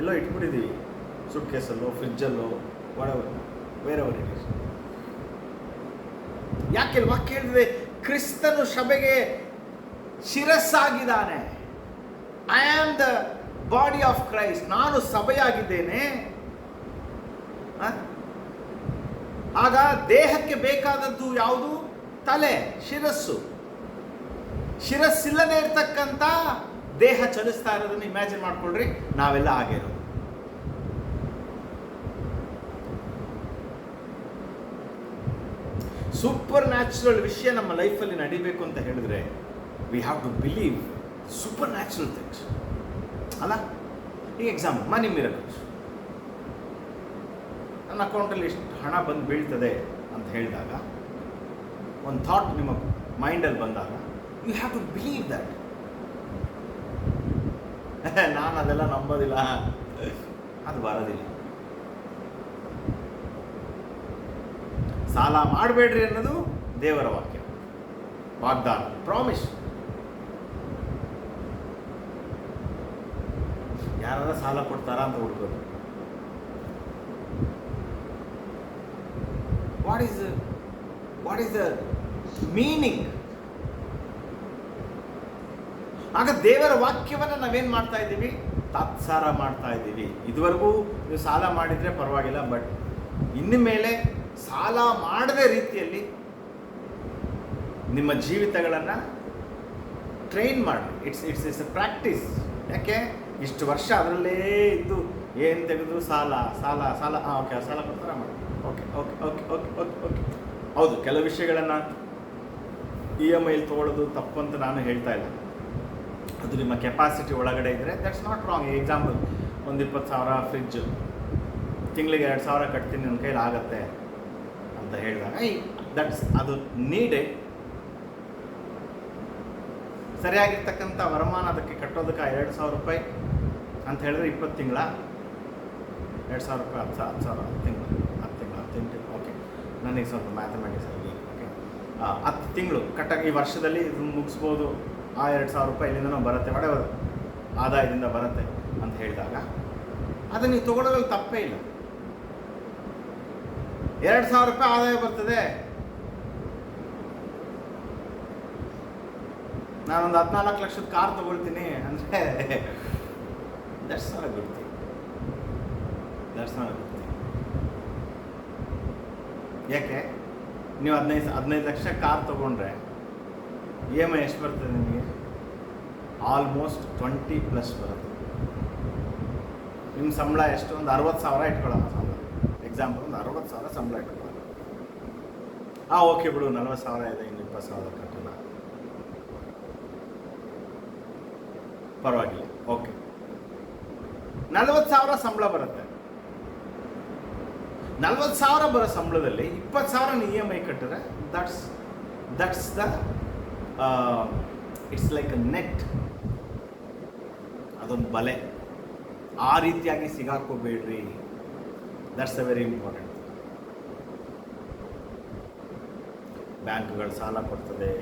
Speaker 1: ಎಲ್ಲೋ ಇಟ್ಬಿಟ್ಟಿದ್ದೀವಿ, ಸುಟ್ ಕೇಸಲ್ಲೋ, ಫ್ರಿಜ್ಜಲ್ಲೋ, ಬೇರೆಯವರು ಇಟ್ ಇಸ್. ಯಾಕೆ ವಾಕ್ಯ ಹೇಳಿದ್ರೆ ಕ್ರಿಸ್ತನು ಸಭೆಗೆ ಶಿರಸ್ಸಾಗಿದ್ದಾನೆ. I am the body of Christ, ನಾನು ಸಭೆಯಾಗಿದ್ದೇನೆ. ಆಗ ದೇಹಕ್ಕೆ ಬೇಕಾದದ್ದು ಯಾವುದು? ತಲೆ, ಶಿರಸ್ಸು. ಶಿರಸ್ಸಿಲ್ಲದೆ ಇರ್ತಕ್ಕಂಥ ದೇಹ ಚಲಿಸ್ತಾ ಇರೋದನ್ನು ಇಮ್ಯಾಜಿನ್ ಮಾಡ್ಕೊಳ್ರಿ. ನಾವೆಲ್ಲ ಹಾಗೆ ಇರೋದು. ಸೂಪರ್ ನ್ಯಾಚುರಲ್ ವಿಷಯ ನಮ್ಮ ಲೈಫಲ್ಲಿ ನಡಿಬೇಕು ಅಂತ ಹೇಳಿದ್ರೆ we have to believe supernatural things ಅಲ್ಲ. ಈಗ ಎಕ್ಸಾಂಪಲ್, ಮನಿ ಮಿರಕಲ್ಸ್. ನನ್ನ ಅಕೌಂಟಲ್ಲಿ ಎಷ್ಟು ಹಣ ಬಂದು ಬೀಳ್ತದೆ ಅಂತ ಹೇಳಿದಾಗ, ಒಂದು ಥಾಟ್ ನಿಮ್ಮ ಮೈಂಡಲ್ಲಿ ಬಂದಾಗ, you have to believe that. ನಾನು ಅದೆಲ್ಲ ನಂಬೋದಿಲ್ಲ, ಅದು ಬರೋದಿಲ್ಲ. ಸಾಲ ಮಾಡಬೇಡ್ರಿ ಅನ್ನೋದು ದೇವರ ವಾಕ್ಯ, ವಾಗ್ದಾನ, ಪ್ರಾಮಿಸ್. ಯಾರಾದ ಸಾಲ ಕೊಡ್ತಾರಾ ಅಂತ ಹುಡುಕೋದು. What is the meaning? ಆಗ ದೇವರ ವಾಕ್ಯವನ್ನು ನಾವೇನು ಮಾಡ್ತಾ ಇದ್ದೀವಿ? ತಾತ್ಸಾರ ಮಾಡ್ತಾ ಇದ್ದೀವಿ. ಇದುವರೆಗೂ ನೀವು ಸಾಲ ಮಾಡಿದರೆ ಪರವಾಗಿಲ್ಲ, ಬಟ್ ಇನ್ನು ಮೇಲೆ ಸಾಲ ಮಾಡದೇ ರೀತಿಯಲ್ಲಿ ನಿಮ್ಮ ಜೀವಿತಗಳನ್ನು ಟ್ರೈನ್ ಮಾಡಿ. It's A practice. ಯಾಕೆ? ಇಷ್ಟು ವರ್ಷ ಅದರಲ್ಲೇ ಇದ್ದು ಏನು ತೆಗೆದ್ರು ಸಾಲ ಸಾಲ ಸಾಲ. ಓಕೆ, ಸಾಲ ಕೊಡ್ತಾರ ಮಾಡಿ. Okay okay okay okay okay okay ಹೌದು, ಕೆಲವು ವಿಷಯಗಳನ್ನು EMI ತೊಗೊಳ್ಳೋದು ತಪ್ಪು ಅಂತ ನಾನು ಹೇಳ್ತಾ ಇಲ್ಲ. ಅದು ನಿಮ್ಮ ಕೆಪಾಸಿಟಿ ಒಳಗಡೆ ಇದ್ದರೆ ದಟ್ಸ್ ನಾಟ್ ರಾಂಗ್. ಎಕ್ಸಾಂಪಲ್, ಒಂದು 20,000 ಫ್ರಿಜ್ ತಿಂಗಳಿಗೆ 2,000 ಕಟ್ತೀನಿ, ನನ್ನ ಕೈಲಿ ಆಗತ್ತೆ ಅಂತ ಹೇಳಿದಾಗ ಅದು ನೀಡೆ. ಸರಿಯಾಗಿರ್ತಕ್ಕಂಥ ವರಮಾನ ಅದಕ್ಕೆ ಕಟ್ಟೋದಕ್ಕೆ 2,000 ರೂಪಾಯಿ ಅಂತ ಹೇಳಿದ್ರೆ 20 ತಿಂಗಳ 2,000 ರೂಪಾಯಿ, 10,000 ತಿಂಗಳು, 10 ತಿಂಗಳು. ಓಕೆ, ನನಗೆ ಸ್ವಲ್ಪ ಮ್ಯಾಥಮೆಟಿಕ್ಸ್ ಆಗಿ ಓಕೆ, 10 ತಿಂಗಳು ಕಟ್ಟಾಗಿ ಈ ವರ್ಷದಲ್ಲಿ ಇದನ್ನು ಮುಗಿಸ್ಬೋದು. ಆ 2,000 ರೂಪಾಯಿ ಇಲ್ಲಿಂದ ಬರುತ್ತೆ, ಒಡೆಯವರು ಆದಾಯದಿಂದ ಬರುತ್ತೆ ಅಂತ ಹೇಳಿದಾಗ ಅದನ್ನು ನೀವು ತೊಗೊಳೋದ್ರಲ್ಲಿ ತಪ್ಪೇ ಇಲ್ಲ. 2,000 ರೂಪಾಯಿ ಆದಾಯ ಬರ್ತದೆ. ನಾನೊಂದು 14 ಲಕ್ಷದ ಕಾರ್ ತೊಗೊಳ್ತೀನಿ ಅಂದರೆ that's not a good thing. ಯಾಕೆ? ನೀವು 15 ಲಕ್ಷ ಕಾರ್ ತೊಗೊಂಡ್ರೆ EMI ಎಷ್ಟು ಬರ್ತದೆ ನಿಮಗೆ? ಆಲ್ಮೋಸ್ಟ್ 20+ ಬರುತ್ತೆ. ನಿಮ್ಮ ಸಂಬಳ ಎಷ್ಟು? ಒಂದು 60,000 ಇಟ್ಕೊಳ್ಳೋಣ ಸಂಬಳ. ಎಕ್ಸಾಂಪಲ್, ಒಂದು 60,000 ಸಂಬಳ ಇಟ್ಕೊಳ್ಳೋಣ. ಓಕೆ ಬಿಡು, 40,000 ಇದೆ, ಇನ್ನು 20,000 ಕಟ್ಟೋಣ, ಪರವಾಗಿಲ್ಲ. ಓಕೆ, 40,000 ಸಂಬಳ ಬರುತ್ತೆ. 40,000 ಬರೋ ಸಂಬಳದಲ್ಲಿ 20,000 EMI ಕಟ್ಟಿದ್ರೆ that's the it's like a net. ಅದೊಂದು ಬಲೆ. ಆ ರೀತಿಯಾಗಿ ಸಿಗಾಕೋಬೇಡ್ರಿ. That's a very important. ಬ್ಯಾಂಕ್ಗಳು ಸಾಲ ಕೊಡ್ತದೆ,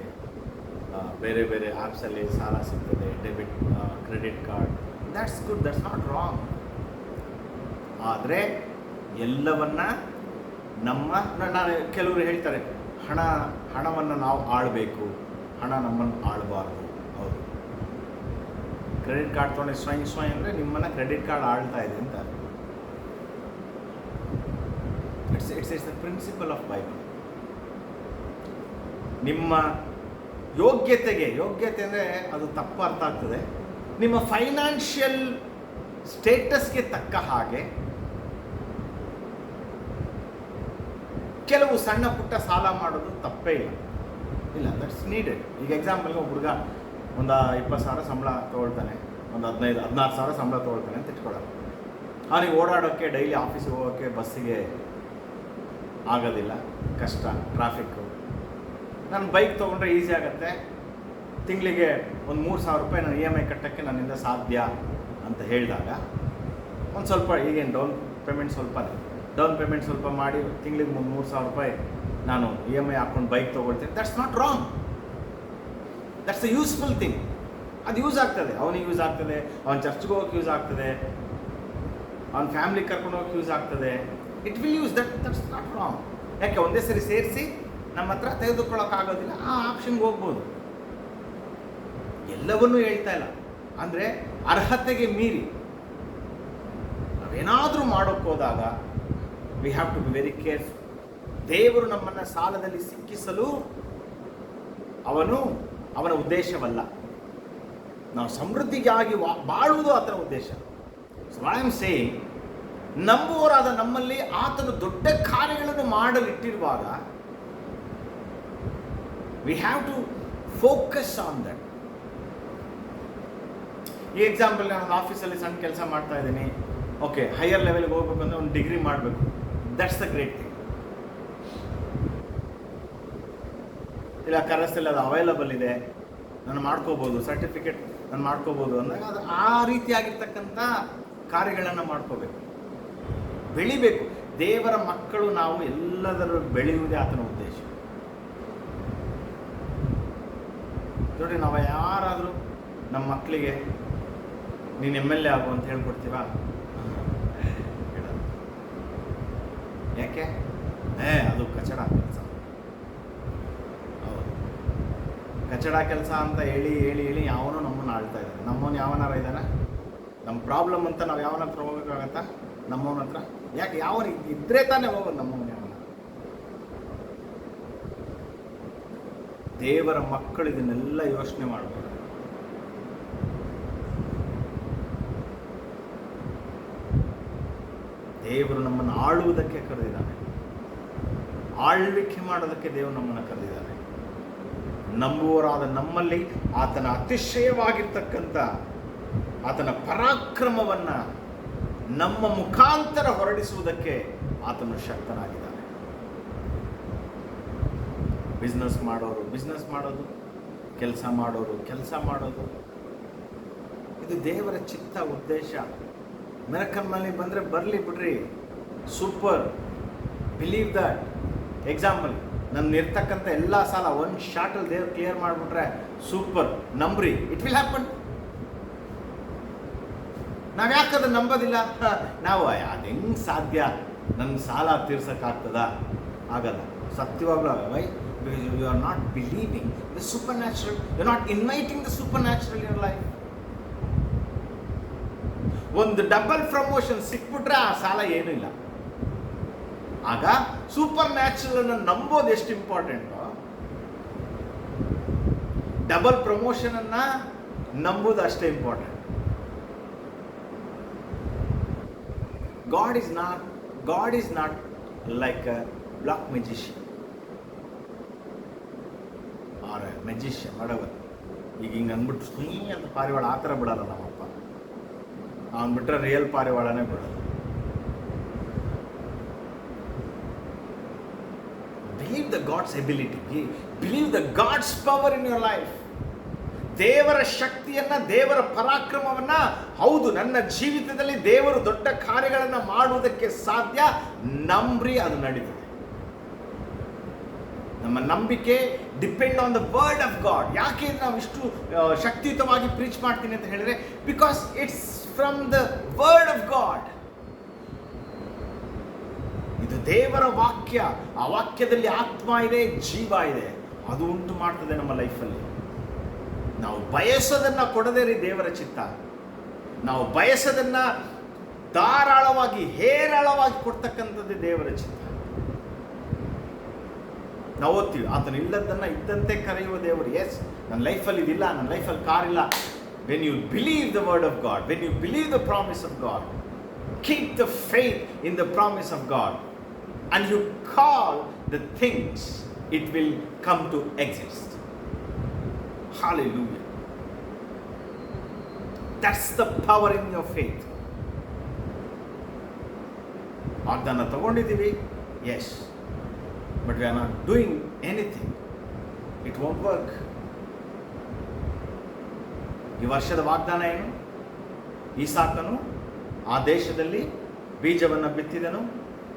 Speaker 1: ಬೇರೆ ಬೇರೆ ಆ್ಯಪ್ಸಲ್ಲಿ ಸಾಲ ಸಿಗ್ತದೆ, debit, credit card. That's good, that's not wrong. ಆದರೆ ಎಲ್ಲವನ್ನ ನಾನು ಕೆಲವರು ಹೇಳ್ತಾರೆ, ಹಣವನ್ನು ನಾವು ಆಳಬೇಕು, ಹಣ ನಮ್ಮನ್ನು ಆಳಬಾರ್ದು. ಹೌದು, ಕ್ರೆಡಿಟ್ ಕಾರ್ಡ್ ತೊಗೊಂಡು ಸ್ವಯಂ ಅಂದರೆ ನಿಮ್ಮನ್ನು ಕ್ರೆಡಿಟ್ ಕಾರ್ಡ್ ಆಳ್ತಾ ಇದೆ ಅಂತ. It's the principle of Bible. ನಿಮ್ಮ ಯೋಗ್ಯತೆ ಅಂದರೆ ಅದು ತಪ್ಪು ಅರ್ಥ ಆಗ್ತದೆ. ನಿಮ್ಮ ಫೈನಾನ್ಷಿಯಲ್ ಸ್ಟೇಟಸ್ಗೆ ತಕ್ಕ ಹಾಗೆ ಕೆಲವು ಸಣ್ಣ ಪುಟ್ಟ ಸಾಲ ಮಾಡೋದು ತಪ್ಪೇ ಇಲ್ಲ, ದಟ್ಸ್ ನೀಡೆಡ್. ಈಗ ಎಕ್ಸಾಂಪಲ್ಗೆ ಒಬ್ಬ ಹುಡುಗ ಒಂದು 20,000 ಸಂಬಳ ತೊಗೊಳ್ತಾನೆ, ಒಂದು 15-16 ಸಂಬಳ ತೊಗೊಳ್ತಾನೆ ಅಂತ ಇಟ್ಕೊಳ್ಳೋದು. ಅವನಿಗೆ ಓಡಾಡೋಕ್ಕೆ, ಡೈಲಿ ಆಫೀಸಿಗೆ ಹೋಗೋಕ್ಕೆ ಬಸ್ಸಿಗೆ ಆಗೋದಿಲ್ಲ, ಕಷ್ಟ, ಟ್ರಾಫಿಕ್ಕು. ನಾನು ಬೈಕ್ ತೊಗೊಂಡ್ರೆ ಈಸಿ ಆಗುತ್ತೆ, ತಿಂಗಳಿಗೆ ಒಂದು 3,000 ರೂಪಾಯಿ ನಾನು EMI ಕಟ್ಟೋಕ್ಕೆ ನನ್ನಿಂದ ಸಾಧ್ಯ ಅಂತ ಹೇಳಿದಾಗ ಒಂದು ಸ್ವಲ್ಪ, ಈಗೇನು ಡೌನ್ ಪೇಮೆಂಟ್ ಸ್ವಲ್ಪ ಮಾಡಿ ತಿಂಗಳಿಗೆ 3,000 ರೂಪಾಯಿ ನಾನು EMI ಹಾಕ್ಕೊಂಡು ಬೈಕ್ ತೊಗೊಳ್ತೀನಿ. That's not wrong, that's a useful thing. ಅದು ಯೂಸ್ ಆಗ್ತದೆ, ಅವನಿಗೆ ಯೂಸ್ ಆಗ್ತದೆ, ಅವನ ಚರ್ಚ್ಗೆ ಹೋಗೋಕ್ಕೆ ಯೂಸ್ ಆಗ್ತದೆ, ಅವನ ಫ್ಯಾಮಿಲಿ ಕರ್ಕೊಂಡು ಹೋಗೋಕ್ಕೆ ಯೂಸ್ ಆಗ್ತದೆ. It will use, that's not wrong. ಯಾಕೆ ಒಂದೇ ಸರಿ ಸೇರಿಸಿ ನಮ್ಮ ಹತ್ರ ತೆಗೆದುಕೊಳ್ಳೋಕ್ಕಾಗೋದಿಲ್ಲ, ಆ ಆಪ್ಷನ್ಗೆ ಹೋಗ್ಬೋದು. ಎಲ್ಲವನ್ನೂ ಹೇಳ್ತಾ ಇಲ್ಲ, ಅಂದರೆ ಅರ್ಹತೆಗೆ ಮೀರಿ ನಾವೇನಾದರೂ ಮಾಡೋಕ್ಕೆ ಹೋದಾಗ we have to be very careful. ದೇವರು ನಮ್ಮನ್ನು ಸಾಲದಲ್ಲಿ ಸಿಕ್ಕಿಸಲು ಅವನ ಉದ್ದೇಶವಲ್ಲ. ನಾವು ಸಮೃದ್ಧಿಗಾಗಿ ಬಾಳುವುದು ಆತನ ಉದ್ದೇಶ. ಸೊ ಐ ಆಮ್ ಸೇಯಿಂಗ್, ನಂಬುವರಾದ ನಮ್ಮಲ್ಲಿ ಆತನು ದೊಡ್ಡ ಕಾರ್ಯಗಳನ್ನು ಮಾಡಲಿಟ್ಟಿರುವಾಗ we have to focus on that. ಈ ಎಕ್ಸಾಂಪಲ್, ನಾನು ಆಫೀಸಲ್ಲಿ ಸಣ್ಣ ಕೆಲಸ ಮಾಡ್ತಾ ಇದ್ದೀನಿ, ಓಕೆ, ಹೈಯರ್ ಲೆವೆಲ್ಗೆ ಹೋಗ್ಬೇಕು ಅಂದರೆ ಒಂದು ಡಿಗ್ರಿ ಮಾಡಬೇಕು, ದಟ್ಸ್ ದ ಗ್ರೇಟ್ ಥಿಂಗ್. ಇಲ್ಲ ಕರೆಸಲ್ಲಿ ಅದು ಅವೈಲಬಲ್ ಇದೆ, ನಾನು ಮಾಡ್ಕೋಬೋದು, ಸರ್ಟಿಫಿಕೇಟ್ ನಾನು ಮಾಡ್ಕೋಬೋದು ಅಂದಾಗ ಅದು ಆ ರೀತಿಯಾಗಿರ್ತಕ್ಕಂಥ ಕಾರ್ಯಗಳನ್ನು ಮಾಡ್ಕೋಬೇಕು, ಬೆಳಿಬೇಕು. ದೇವರ ಮಕ್ಕಳು ನಾವು ಎಲ್ಲದರ ಬೆಳೆಯುವುದೇ ಆತನ ಉದ್ದೇಶ. ನೋಡಿ, ನಾವು ಯಾರಾದರೂ ನಮ್ಮ ಮಕ್ಕಳಿಗೆ ನೀನು MLA ಆಗು ಅಂತ ಹೇಳ್ಕೊಡ್ತೀವ? ಯಾಕೆ? ಅದು ಕಚಡ ಕೆಲಸ. ಹೌದು, ಕಚಡ ಕೆಲಸ ಅಂತ ಹೇಳಿ ಹೇಳಿ ಹೇಳಿ ಯಾವನೋ ನಮ್ಮನ್ನು ಆಳ್ತಾ ಇದ್ದಾನೆ. ನಮ್ಮವನು ಯಾವನಾರ ಇದ್ದಾನೆ? ನಮ್ಮ ಪ್ರಾಬ್ಲಮ್ ಅಂತ ನಾವು ಯಾವನ ಹತ್ರ ಹೋಗೋಕ್ಕಾಗತ್ತಾ? ನಮ್ಮವನ ಹತ್ರ ಯಾಕೆ? ಯಾವನ ಇದ್ರೆ ತಾನೇ ಹೋಗೋದು ನಮ್ಮವನು ಯಾವನ. ದೇವರ ಮಕ್ಕಳು ಇದನ್ನೆಲ್ಲ ಯೋಚನೆ ಮಾಡಬೇಕು. ದೇವರು ನಮ್ಮನ್ನು ಆಳುವುದಕ್ಕೆ ಕರೆದಿದ್ದಾನೆ, ಆಳ್ವಿಕೆ ಮಾಡೋದಕ್ಕೆ ದೇವರು ನಮ್ಮನ್ನು ಕರೆದಿದ್ದಾನೆ. ನಂಬುವರಾದ ನಮ್ಮಲ್ಲಿ ಆತನ ಅತಿಶಯವಾಗಿರ್ತಕ್ಕಂಥ ಆತನ ಪರಾಕ್ರಮವನ್ನು ನಮ್ಮ ಮುಖಾಂತರ ಹೊರಡಿಸುವುದಕ್ಕೆ ಆತನು ಶಕ್ತನಾಗಿದ್ದಾನೆ. ಬಿಸ್ನೆಸ್ ಮಾಡೋರು ಬಿಸ್ನೆಸ್ ಮಾಡೋದು, ಕೆಲಸ ಮಾಡೋರು ಕೆಲಸ ಮಾಡೋದು, ಇದು ದೇವರ ಚಿತ್ತ, ಉದ್ದೇಶ. ಮಿರಕಲ್ ಮನಿ ಬಂದರೆ ಬರಲಿ ಬಿಡ್ರಿ, ಸೂಪರ್, ಬಿಲೀವ್ ದಟ್. ಎಕ್ಸಾಂಪಲ್, ನನ್ನ ಇರ್ತಕ್ಕಂಥ ಎಲ್ಲ ಸಾಲ ಒಂದು ಶಾರ್ಟಲ್ಲಿ ದೇವ್ರು ಕ್ಲಿಯರ್ ಮಾಡಿಬಿಟ್ರೆ ಸೂಪರ್, ನಂಬ್ರಿ, ಇಟ್ ವಿಲ್ ಹ್ಯಾಪನ್. ನಾವು ಯಾಕದು ನಂಬೋದಿಲ್ಲ? ನಾವು ಅದು ಹೆಂಗೆ ಸಾಧ್ಯ, ನನ್ನ ಸಾಲ ತೀರ್ಸೋಕ್ಕಾಗ್ತದ? ಆಗಲ್ಲ, ಸತ್ಯವಾಗ್ಲೂ ಆಗಲ್ಲ. Why? Because you are not believing the supernatural, you are not inviting the supernatural in your life. ಒಂದು ಡಬಲ್ ಪ್ರಮೋಷನ್ ಸಿಕ್ಬಿಟ್ರೆ ಆ ಸಾಲ ಏನೂ ಇಲ್ಲ. ಆಗ ಸೂಪರ್ ನ್ಯಾಚುರಲ್ ಅನ್ನು ನಂಬೋದು ಎಷ್ಟು ಇಂಪಾರ್ಟೆಂಟು, ಡಬಲ್ ಪ್ರಮೋಷನ್ ಅನ್ನ ನಂಬೋದು ಅಷ್ಟೇ important. God is not like a black magician or a magician, whatever. ಈಗ ಹಿಂಗೆ ಅಂದ್ಬಿಟ್ಟು ಸುಮ್ಮನೆ ಅಂತ ಪಾರಿವಾಳ ಆ ಥರ ಬಿಡಲ್ಲ ನಮ್ಮಪ್ಪ. ಅವನು ಬಿಟ್ಟರೆ ರಿಯಲ್ ಪಾರಿವಾಳನೇ ಬಿಡೋದು. Believe the God's ability, believe the God's power in your life. ದೇವರ ಶಕ್ತಿಯನ್ನ, ದೇವರ ಪರಾಕ್ರಮವನ್ನ, ಹೌದು ನನ್ನ ಜೀವಿತದಲ್ಲಿ ದೇವರು ದೊಡ್ಡ ಕಾರ್ಯಗಳನ್ನು ಮಾಡುವುದಕ್ಕೆ ಸಾಧ್ಯ, ನಂಬ್ರಿ, ಅದು ನಡೀತದೆ. ನಮ್ಮ ನಂಬಿಕೆ depend on the word of god. ಯಾಕೆ ನಾವು ಇಷ್ಟು ಶಕ್ತಿಯುತವಾಗಿ ಪ್ರೀಚ್ ಮಾಡ್ತೀನಿ ಅಂತ ಹೇಳಿದ್ರೆ, because it's from the word of god. ಇದು ದೇವರ ವಾಕ್ಯ. ಆ ವಾಕ್ಯದಲ್ಲಿ ಆತ್ಮ ಇದೆ, ಜೀವ ಇದೆ. ಅದು ಉಂಟು ಮಾಡ್ತದೆ ನಮ್ಮ ಲೈಫಲ್ಲಿ. ನಾವು ಬಯಸೋದನ್ನ ಕೊಡದೇ ರೀ ದೇವರ ಚಿತ್ತ. ನಾವು ಬಯಸೋದನ್ನ ಧಾರಾಳವಾಗಿ, ಹೇರಾಳವಾಗಿ ಕೊಡ್ತಕ್ಕಂಥದ್ದೇ ದೇವರ ಚಿತ್ತ. ನಾವು ಓದ್ತೀವಿ, ಆತನು ಇಲ್ಲದನ್ನ ಇದ್ದಂತೆ ಕರೆಯುವ ದೇವರು. ಎಸ್, ನನ್ನ ಲೈಫಲ್ಲಿ ಇದಿಲ್ಲ, ನನ್ನ ಲೈಫಲ್ಲಿ ಕಾರ್ ಇಲ್ಲ. When you believe the word of God, when you believe the promise of God, keep the faith in the promise of God, and you call the things, it will come to exist. Hallelujah. That's the power in your faith. ವಾಗ್ದಾನ ತಗೊಂಡಿದ್ದೀವಿ, yes, but we are not doing anything, it won't work. ಈ ವರ್ಷದ ವಾಗ್ದಾನ ಏನು? ಈಸಾಕನು ಆ ದೇಶದಲ್ಲಿ ಬೀಜವನ್ನು ಬಿತ್ತಿದನು,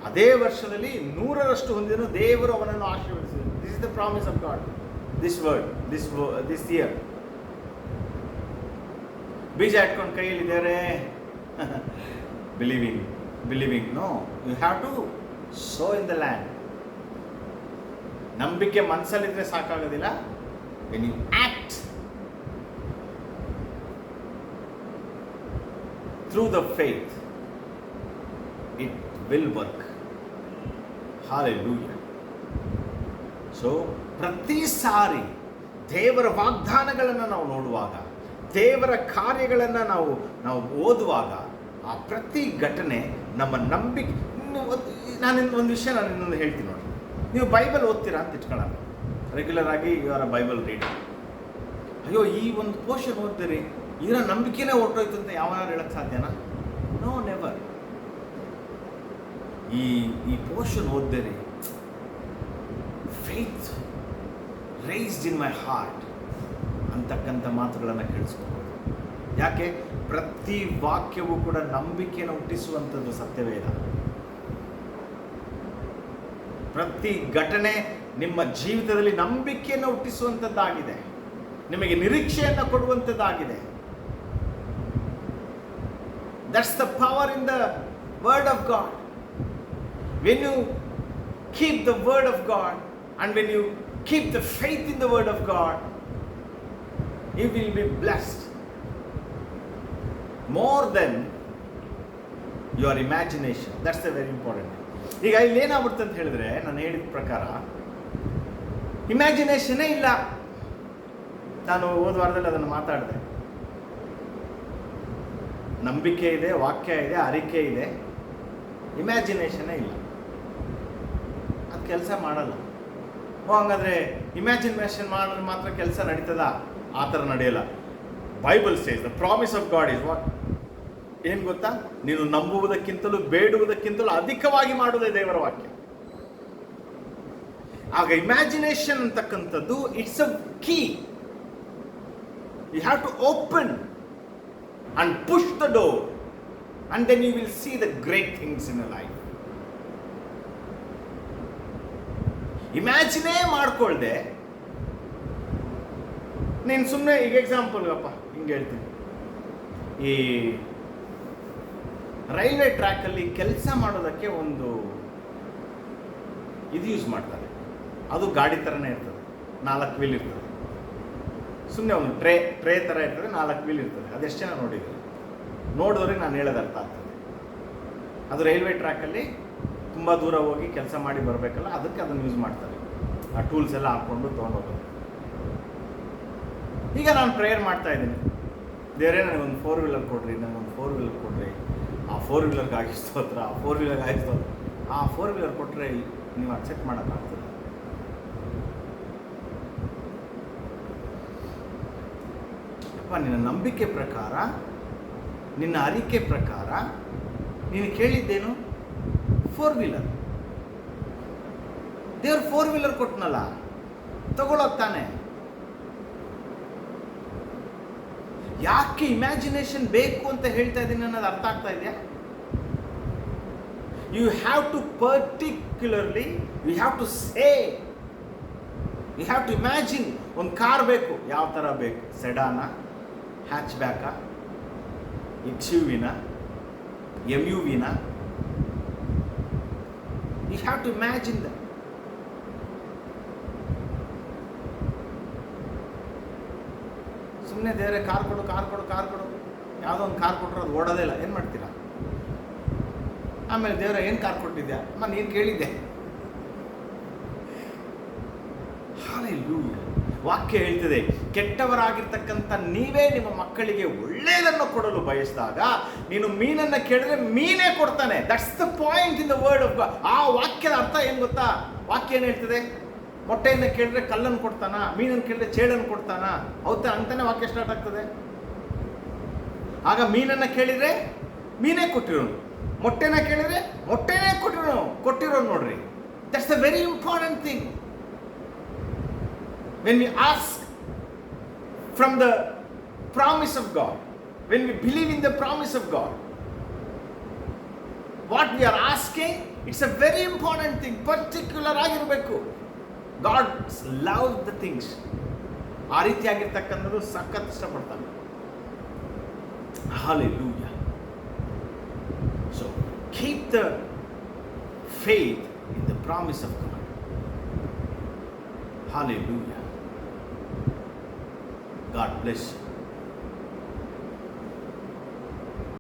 Speaker 1: ಅದೇ ವರ್ಷದಲ್ಲಿ 100ರಷ್ಟು ಹೊಂದಿದನು, ದೇವರು ಅವನನ್ನು ಆಶೀರ್ವದಿಸಿದನು. This is the promise of God, this word, this year. ಬೀಜ ಇಟ್ಕೊಂಡು ಕೈಯಲ್ಲಿ ದೇವರೇ believing no, you have to sow in the land. ನಂಬಿಕೆ ಮನಸ್ಸಲ್ಲಿದ್ರೆ ಸಾಕಾಗೋದಿಲ್ಲ. When you act through the faith, it will work. Hallelujah. So ಪ್ರತಿ ಸಾರಿ ದೇವರ ವಾಗ್ದಾನಗಳನ್ನು ನಾವು ನೋಡುವಾಗ, ದೇವರ ಕಾರ್ಯಗಳನ್ನು ನಾವು ಓದುವಾಗ, ಆ ಪ್ರತಿ ಘಟನೆ ನಮ್ಮ ನಂಬಿಕೆ. ಒಂದು ವಿಷಯ ನಾನು ಇನ್ನೊಂದು ಹೇಳ್ತೀನಿ ನೋಡಿ. ನೀವು ಬೈಬಲ್ ಓದ್ತೀರಾ ಅಂತ ಇಟ್ಕೊಳ್ಳೋಣ, ರೆಗ್ಯುಲರ್ ಆಗಿ ಇವರ ಬೈಬಲ್ ರೀಡರ್. ಅಯ್ಯೋ, ಈ ಒಂದು ಪೋರ್ಷನ್ ಓದ್ತೀರಿ, ಇದರ ನಂಬಿಕೆನೇ ಹೊರಟೋಯ್ತು ಅಂತ ಯಾವಾಗ ಹೇಳಕ್ಕೆ ಸಾಧ್ಯನಾ? No, never. ಈ ಪೋರ್ಷನ್ ಓದಿರಿ, faith raised in my heart ಅಂತಕ್ಕಂಥ ಮಾತುಗಳನ್ನು ಕೇಳಿಸ್ಕೋಬೋದು. ಯಾಕೆ? ಪ್ರತಿ ವಾಕ್ಯವೂ ಕೂಡ ನಂಬಿಕೆಯನ್ನು ಹುಟ್ಟಿಸುವಂಥದ್ದು ಸತ್ಯವೇದ. ಪ್ರತಿ ಘಟನೆ ನಿಮ್ಮ ಜೀವಿತದಲ್ಲಿ ನಂಬಿಕೆಯನ್ನು ಹುಟ್ಟಿಸುವಂಥದ್ದಾಗಿದೆ, ನಿಮಗೆ ನಿರೀಕ್ಷೆಯನ್ನು ಕೊಡುವಂಥದ್ದಾಗಿದೆ. That's the power in the word of God. When you keep the word of God and when you keep the faith in the word of God, you will be blessed more than your imagination. That's the very important thing. ಈಗ ಇಲ್ಲಿ ಏನಾಗ್ಬಿಡುತ್ತೆ ಅಂತ ಹೇಳಿದ್ರೆ, ನಾನು ಹೇಳಿದ ಪ್ರಕಾರ ಇಮ್ಯಾಜಿನೇಷನ್ನೇ ಇಲ್ಲ. ನಾನು ಹೋದ ವಾರದಲ್ಲಿ ಅದನ್ನು ಮಾತಾಡಿದೆ. ನಂಬಿಕೆ ಇದೆ, ವಾಕ್ಯ ಇದೆ, ಅರಿಕೆ ಇದೆ, ಇಮ್ಯಾಜಿನೇಷನ್ನೇ ಇಲ್ಲ. ಅದು ಕೆಲಸ ಮಾಡಲ್ಲ. ಹಂಗಾದ್ರೆ ಇಮ್ಯಾಜಿನೇಷನ್ ಮಾಡಿದ್ರೆ ಮಾತ್ರ ಕೆಲಸ ನಡೀತದ? ಆ ಥರ ನಡೆಯಲ್ಲ. Bible says the promise of god is what? ಏನು ಗೊತ್ತಾ? ನೀನು ನಂಬುವುದಕ್ಕಿಂತಲೂ ಬೇಡುವುದಕ್ಕಿಂತಲೂ ಅಧಿಕವಾಗಿ ಮಾಡುವುದೇ ದೇವರ ವಾಕ್ಯ. ಆಗ ಇಮ್ಯಾಜಿನೇಷನ್ ಅಂತಕ್ಕಂಥದ್ದು it's a key. You have to open and push the door and then you will see the great things in a life. Imagine ಮಾಡ್ಕೊಳ್ದೆ ನೀನು ಸುಮ್ಮನೆ, ಈಗ ಎಕ್ಸಾಂಪಲ್ಗಪ್ಪ ಹಿಂಗೆ ಹೇಳ್ತೀನಿ, ಈ ರೈಲ್ವೆ ಟ್ರ್ಯಾಕಲ್ಲಿ ಕೆಲಸ ಮಾಡೋದಕ್ಕೆ ಒಂದು ಇದು ಯೂಸ್ ಮಾಡ್ತಾರೆ. ಅದು ಗಾಡಿ ಥರನೇ ಇರ್ತದೆ, 4 ವೀಲ್ ಇರ್ತದೆ. ಸುಮ್ಮನೆ ಒಂದು ಟ್ರೇ ಥರ ಇರ್ತದೆ, 4 ವೀಲ್ ಇರ್ತದೆ. ಅದೆಷ್ಟು ಜನ ನೋಡಿದ್ದೀವಿ? ನೋಡಿದವ್ರಿಗೆ ನಾನು ಹೇಳೋದು ಅರ್ಥ ಆಗ್ತದೆ. ಅದು ರೈಲ್ವೆ ಟ್ರ್ಯಾಕಲ್ಲಿ ತುಂಬ ದೂರ ಹೋಗಿ ಕೆಲಸ ಮಾಡಿ ಬರಬೇಕಲ್ಲ, ಅದಕ್ಕೆ ಅದನ್ನು ಯೂಸ್ ಮಾಡ್ತಾರೆ. ಆ ಟೂಲ್ಸ್ ಎಲ್ಲ ಹಾಕ್ಕೊಂಡು ತೊಗೊಂಡೋಗೋದು. ಈಗ ನಾನು ಪ್ರೇಯರ್ ಮಾಡ್ತಾ ಇದ್ದೀನಿ, ದೇವರೇ ನನಗೊಂದು 4 ವೀಲರ್ ಕೊಡ್ರಿ, ನನಗೊಂದು 4 ವೀಲರ್ ಕೊಡ್ರಿ, ಆ 4 ವೀಲರ್ಗೆ ಆಗಿಸ್ತೋತ್ರ, ಆ 4 ವೀಲರ್ಗೆ ಆಗಿಸ್ತೋತ್ರ. ಆ 4 ವೀಲರ್ ಕೊಟ್ಟರೆ ನೀವು ಅಕ್ಸೆಪ್ಟ್ ಮಾಡೋಕ್ಕಾಗ್ತದೆ? ಅಪ್ಪ, ನಿನ್ನ ನಂಬಿಕೆ ಪ್ರಕಾರ, ನಿನ್ನ ಅರಿಕೆ ಪ್ರಕಾರ ನೀನು ಕೇಳಿದ್ದೇನು? 4 ವೀಲರ್. ದೇವ್ರು 4 ವೀಲರ್ ಕೊಟ್ಟನಲ್ಲ, ತಗೊಳ್ಳೋದು ತಾನೆ. ಯಾಕೆ ಇಮ್ಯಾಜಿನೇಷನ್ ಬೇಕು ಅಂತ ಹೇಳ್ತಾ ಇದ್ದೀನಿ ಅನ್ನೋದು ಅರ್ಥ ಆಗ್ತಾ ಇದೆಯಾ? You have to particularly, you have to say, you have to imagine. ಒಂದು ಕಾರ್ ಬೇಕು, ಯಾವ ಥರ ಬೇಕು? ಸೆಡಾನ, ಹ್ಯಾಚ್ ಬ್ಯಾಕ, XUV-ನ, MUV-ನ? You have to imagine that. ಸುಮ್ಮನೆ ದೇವರೇ ಕಾರ್ ಕೊಡು, ಯಾವುದೋ ಒಂದು ಕಾರ್ ಕೊಟ್ಟರು ಅದು ಓಡೋದೇ ಇಲ್ಲ, ಏನು ಮಾಡ್ತೀರಾ? ಆಮೇಲೆ ದೇವರ ಏನು ಕಾರ್ ಕೊಟ್ಟಿದ್ಯಾ? ಅಮ್ಮ ನೀನು ಕೇಳಿದ್ದೆ. ಹಲ್ಲೆಲೂಯಾ. ವಾಕ್ಯ ಹೇಳ್ತಿದೆ, ಕೆಟ್ಟವರಾಗಿರ್ತಕ್ಕಂಥ ನೀವೇ ನಿಮ್ಮ ಮಕ್ಕಳಿಗೆ ಒಳ್ಳೆಯದನ್ನು ಕೊಡಲು ಬಯಸಿದಾಗ ನೀನು ಮೀನನ್ನು ಕೇಳಿದ್ರೆ ಮೀನೇ ಕೊಡ್ತಾನೆ. That's the point in the word of God. ಆ ವಾಕ್ಯದ ಅರ್ಥ ಏನು ಗೊತ್ತಾ? ವಾಕ್ಯ ಏನು ಹೇಳ್ತದೆ? ಮೊಟ್ಟೆಯನ್ನು ಕೇಳಿದ್ರೆ ಕಲ್ಲನ್ನು ಕೊಡ್ತಾನ, ಮೀನನ್ನು ಕೇಳಿದ್ರೆ ಚೇಳನ್ನು ಕೊಡ್ತಾನ, ಹೌದಾ ಅಂತಾನೆ ವಾಕ್ಯ ಸ್ಟಾರ್ಟ್ ಆಗ್ತದೆ. ಆಗ ಮೀನನ್ನು ಕೇಳಿದರೆ ಮೀನೇ ಕೊಟ್ಟಿರೋನು, ಮೊಟ್ಟೆನ ಕೇಳಿದರೆ ಮೊಟ್ಟೆನೇ ಕೊಟ್ಟಿರೋನು ನೋಡ್ರಿ. That's a very important thing. When we ask from the promise of God, when we believe in the promise of God, what we are asking, it's a very important thing. Particular ಆಗಿರಬೇಕು. God love the things. ಆ ರೀತಿಯಾಗಿರ್ತಕ್ಕಂಥದ್ದು ಸಖತ್ ಇಷ್ಟಪಡ್ತಾನೆ. Hallelujah. So keep the faith in the promise of God. Hallelujah. God bless you.